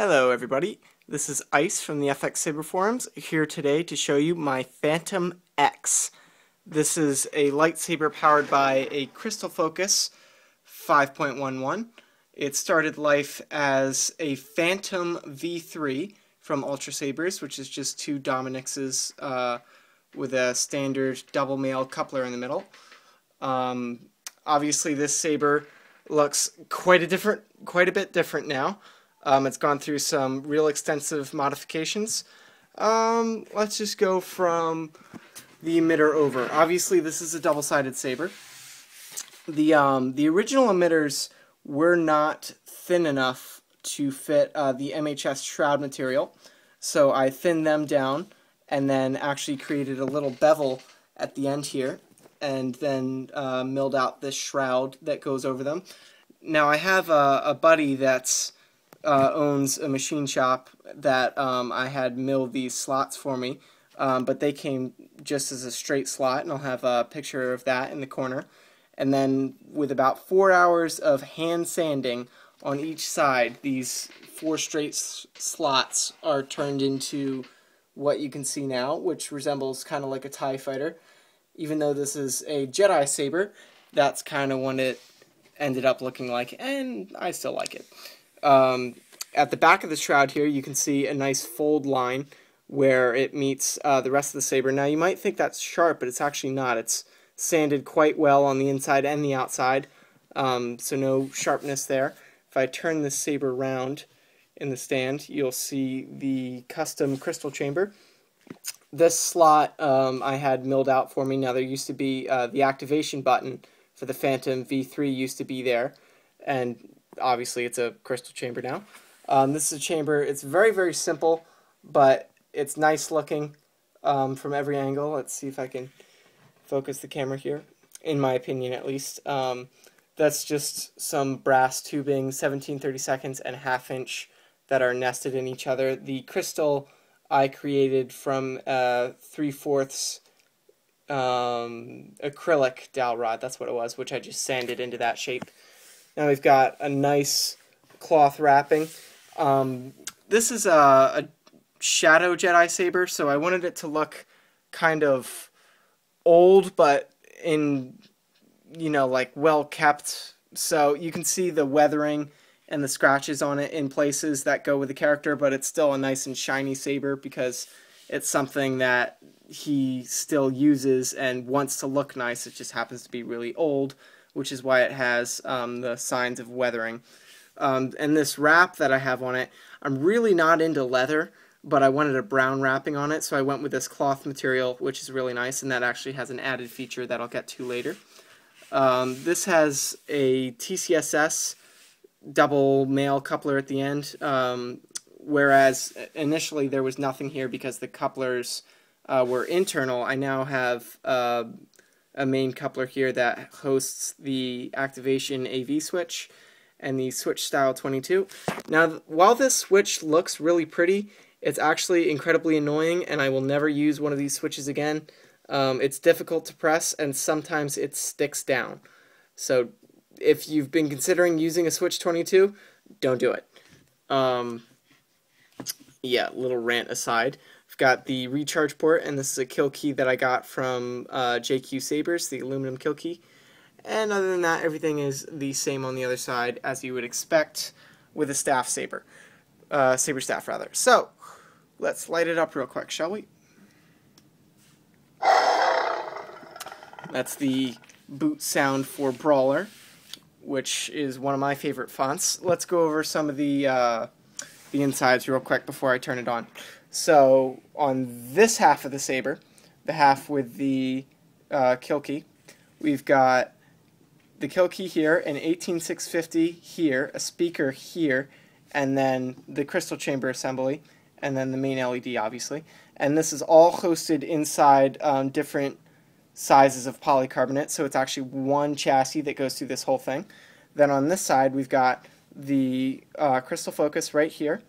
Hello everybody, this is Ice from the FX Saber forums, here today to show you my Phantom X. This is a lightsaber powered by a Crystal Focus 5.11. It started life as a Phantom V3 from Ultra Sabers, which is just two Dominixes with a standard double male coupler in the middle. Obviously this saber looks quite a bit different now. It's gone through some real extensive modifications. Let's just go from the emitter over. Obviously, this is a double-sided saber. The original emitters were not thin enough to fit the MHS shroud material, so I thinned them down and then actually created a little bevel at the end here, and then milled out this shroud that goes over them. Now I have a buddy that's owns a machine shop that I had milled these slots for me, but they came just as a straight slot, and I'll have a picture of that in the corner. And then with about 4 hours of hand sanding on each side, these 4 straight slots are turned into what you can see now, which resembles kind of like a TIE fighter. Even though this is a Jedi saber, that's kind of what it ended up looking like, and I still like it. At the back of the shroud here, you can see a nice fold line where it meets the rest of the saber. Now, you might think that's sharp, but it's actually not. It's sanded quite well on the inside and the outside, so no sharpness there. If I turn this saber around in the stand, you'll see the custom crystal chamber. This slot I had milled out for me. Now, there used to be the activation button for the Phantom V3 used to be there, and obviously it's a crystal chamber now. This is a chamber. It's very, very simple, but it's nice looking from every angle. Let's see if I can focus the camera here, in my opinion at least. That's just some brass tubing, 17/32 and 1/2 inch that are nested in each other. The crystal I created from 3/4 acrylic dowel rod, that's what it was, which I just sanded into that shape. Now we've got a nice cloth wrapping. This is a Shadow Jedi saber, so I wanted it to look kind of old, but like well kept. So you can see the weathering and the scratches on it in places that go with the character, but it's still a nice and shiny saber because it's something that he still uses and wants to look nice. It just happens to be really old, which is why it has the signs of weathering. And this wrap that I have on it, I'm really not into leather, but I wanted a brown wrapping on it, so I went with this cloth material, which is really nice, and that actually has an added feature that I'll get to later. This has a TCSS double male coupler at the end, whereas initially there was nothing here because the couplers were internal. I now have a main coupler here that hosts the activation AV switch and the switch style 22. Now, while this switch looks really pretty, it's actually incredibly annoying, and I will never use one of these switches again. It's difficult to press, and sometimes it sticks down. So if you've been considering using a switch 22, don't do it. Yeah, little rant aside. I've got the recharge port, and this is a kill key that I got from JQ Sabers, the aluminum kill key. And other than that, everything is the same on the other side, as you would expect with a staff saber. Saberstaff, rather. So, let's light it up real quick, shall we? That's the boot sound for Brawler, which is one of my favorite fonts. Let's go over some of the insides real quick before I turn it on. So, on this half of the saber, the half with the kill key, we've got the kill key here, an 18650 here, a speaker here, and then the crystal chamber assembly, and then the main LED, obviously. And this is all hosted inside different sizes of polycarbonate, so it's actually one chassis that goes through this whole thing. Then on this side, we've got the crystal focus right here,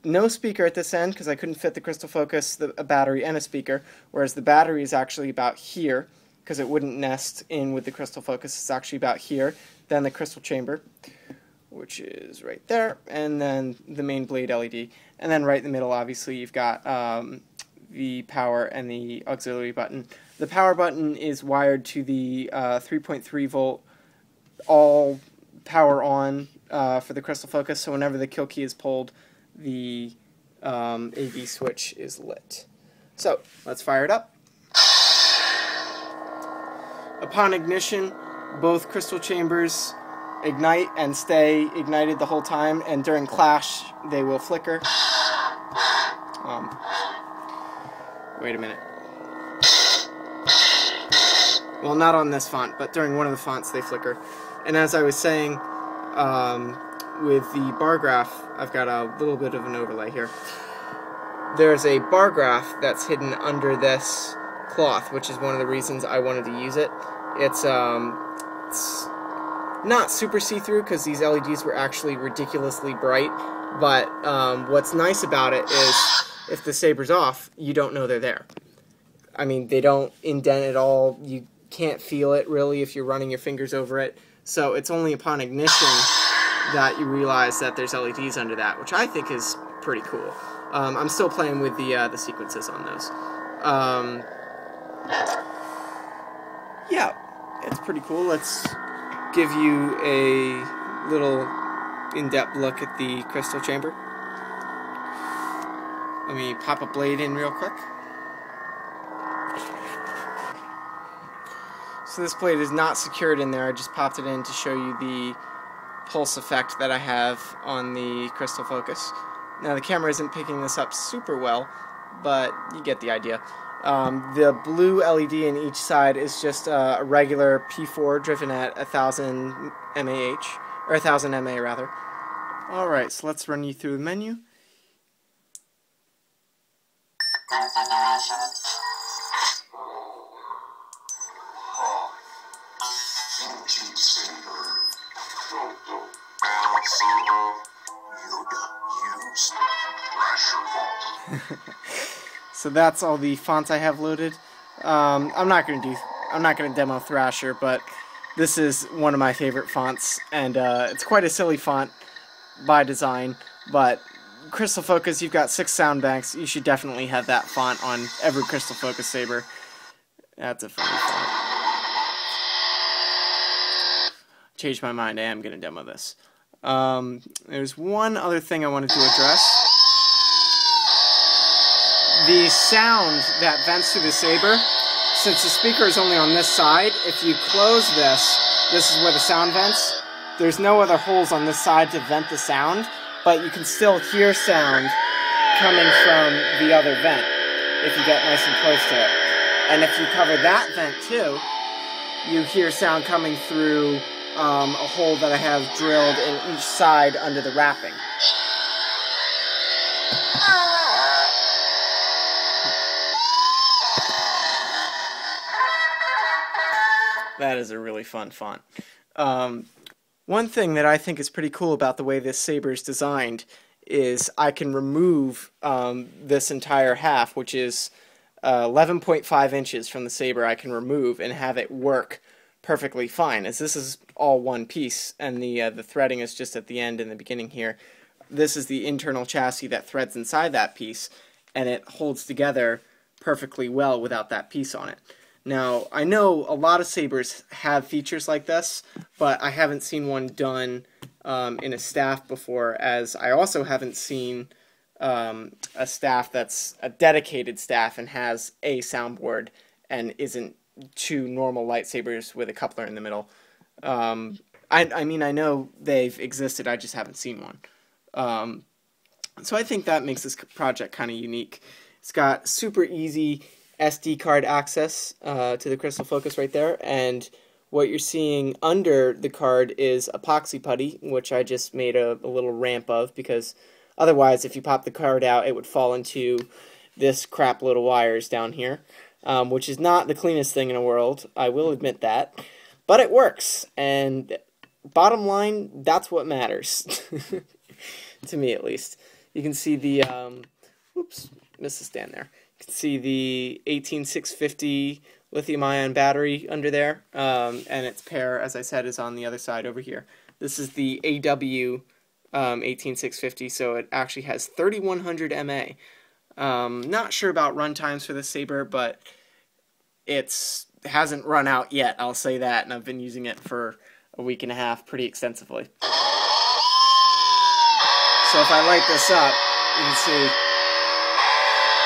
no speaker at this end because I couldn't fit the crystal focus, a battery, and a speaker, whereas the battery is actually about here because it wouldn't nest in with the crystal focus. It's actually about here. Then the crystal chamber. which is right there, and then the main blade LED. And then right in the middle, obviously, you've got the power and the auxiliary button. The power button is wired to the 3.3 volt all power on for the crystal focus, so whenever the kill key is pulled, the AV switch is lit. So, let's fire it up. Upon ignition, both crystal chambers ignite and stay ignited the whole time, and during clash, they will flicker. Wait a minute. Well, not on this font, but during one of the fonts they flicker. And as I was saying, with the bar graph, I've got a little bit of an overlay here. There's a bar graph that's hidden under this cloth, which is one of the reasons I wanted to use it. It's not super see-through because these LEDs were actually ridiculously bright, but what's nice about it is if the saber's off, you don't know they're there. I mean, they don't indent at all. You can't feel it really if you're running your fingers over it. So it's only upon ignition that you realize that there's LEDs under that, which I think is pretty cool. I'm still playing with the sequences on those. Yeah, it's pretty cool. Let's give you a little in-depth look at the crystal chamber. Let me pop a blade in real quick. So this blade is not secured in there. I just popped it in to show you the pulse effect that I have on the crystal focus. Now the camera isn't picking this up super well, but you get the idea. The blue LED in each side is just a regular P4 driven at 1000 mAh, or 1000 mA rather. Alright, so let's run you through the menu. So that's all the fonts I have loaded. I'm not gonna demo Thrasher, but this is one of my favorite fonts, and it's quite a silly font by design. But Crystal Focus, you've got 6 sound banks. You should definitely have that font on every Crystal Focus saber. That's a funny font. Changed my mind. I am gonna demo this. There's one other thing I wanted to address. The sound that vents through the saber, since the speaker is only on this side, if you close this, this is where the sound vents. There's no other holes on this side to vent the sound, but you can still hear sound coming from the other vent if you get nice and close to it. And if you cover that vent too, you hear sound coming through a hole that I have drilled in each side under the wrapping. That is a really fun font. One thing that I think is pretty cool about the way this saber is designed is I can remove this entire half, which is 11.5 inches from the saber. I can remove and have it work perfectly fine, as this is all one piece, and the threading is just at the end and the beginning here. This is the internal chassis that threads inside that piece, and it holds together perfectly well without that piece on it. Now, I know a lot of sabers have features like this, but I haven't seen one done in a staff before, as I also haven't seen a staff that's a dedicated staff and has a soundboard and isn't 2 normal lightsabers with a coupler in the middle. I mean, I know they've existed, I just haven't seen one. So I think that makes this project kind of unique. It's got super easy SD card access to the Crystal Focus right there, and what you're seeing under the card is epoxy putty, which I just made a little ramp of, because otherwise if you pop the card out it would fall into this crap load of wires down here, which is not the cleanest thing in the world, I will admit that, but it works, and bottom line, that's what matters, to me at least. You can see the, oops, missed a stand there. You can see the 18650 lithium-ion battery under there, and its pair, as I said, is on the other side over here. This is the AW 18650, so it actually has 3100 MA. Not sure about run times for this saber, but it hasn't run out yet, I'll say that, and I've been using it for a week and a half pretty extensively. So if I light this up, you can see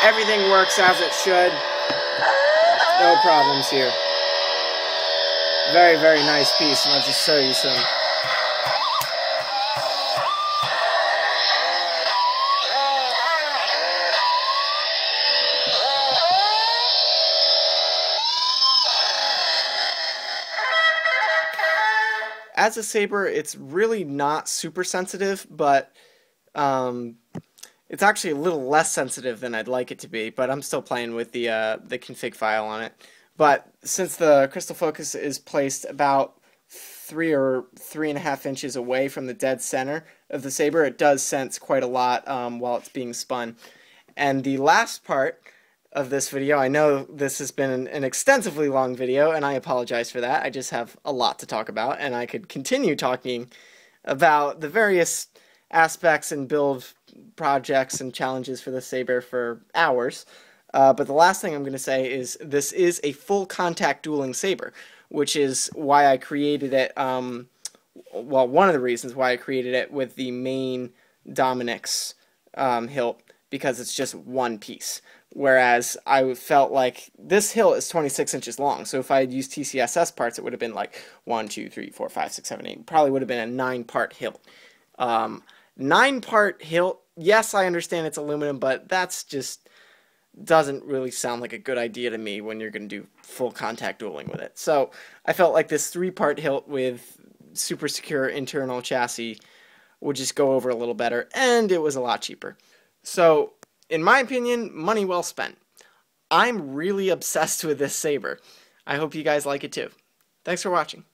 everything works as it should. No problems here. Very, very nice piece, and I'll just show you some. As a saber, it's really not super sensitive, but it's actually a little less sensitive than I'd like it to be, but I'm still playing with the config file on it. But since the crystal focus is placed about 3 or 3.5 inches away from the dead center of the saber, it does sense quite a lot while it's being spun. And the last part of this video, I know this has been an extensively long video, and I apologize for that. I just have a lot to talk about, and I could continue talking about the various aspects and build projects and challenges for the saber for hours. But the last thing I'm going to say is this is a full contact dueling saber, which is why I created it, well, one of the reasons why I created it with the main Dominic's hilt, because it's just one piece. Whereas I felt like this hilt is 26 inches long, so if I had used TCSS parts, it would have been like 1, 2, 3, 4, 5, 6, 7, 8. Probably would have been a 9-part hilt. 9-part hilt, yes, I understand it's aluminum, but that's just doesn't really sound like a good idea to me when you're going to do full contact dueling with it. So I felt like this 3-part hilt with super secure internal chassis would just go over a little better, and it was a lot cheaper. So, in my opinion, money well spent. I'm really obsessed with this saber. I hope you guys like it too. Thanks for watching.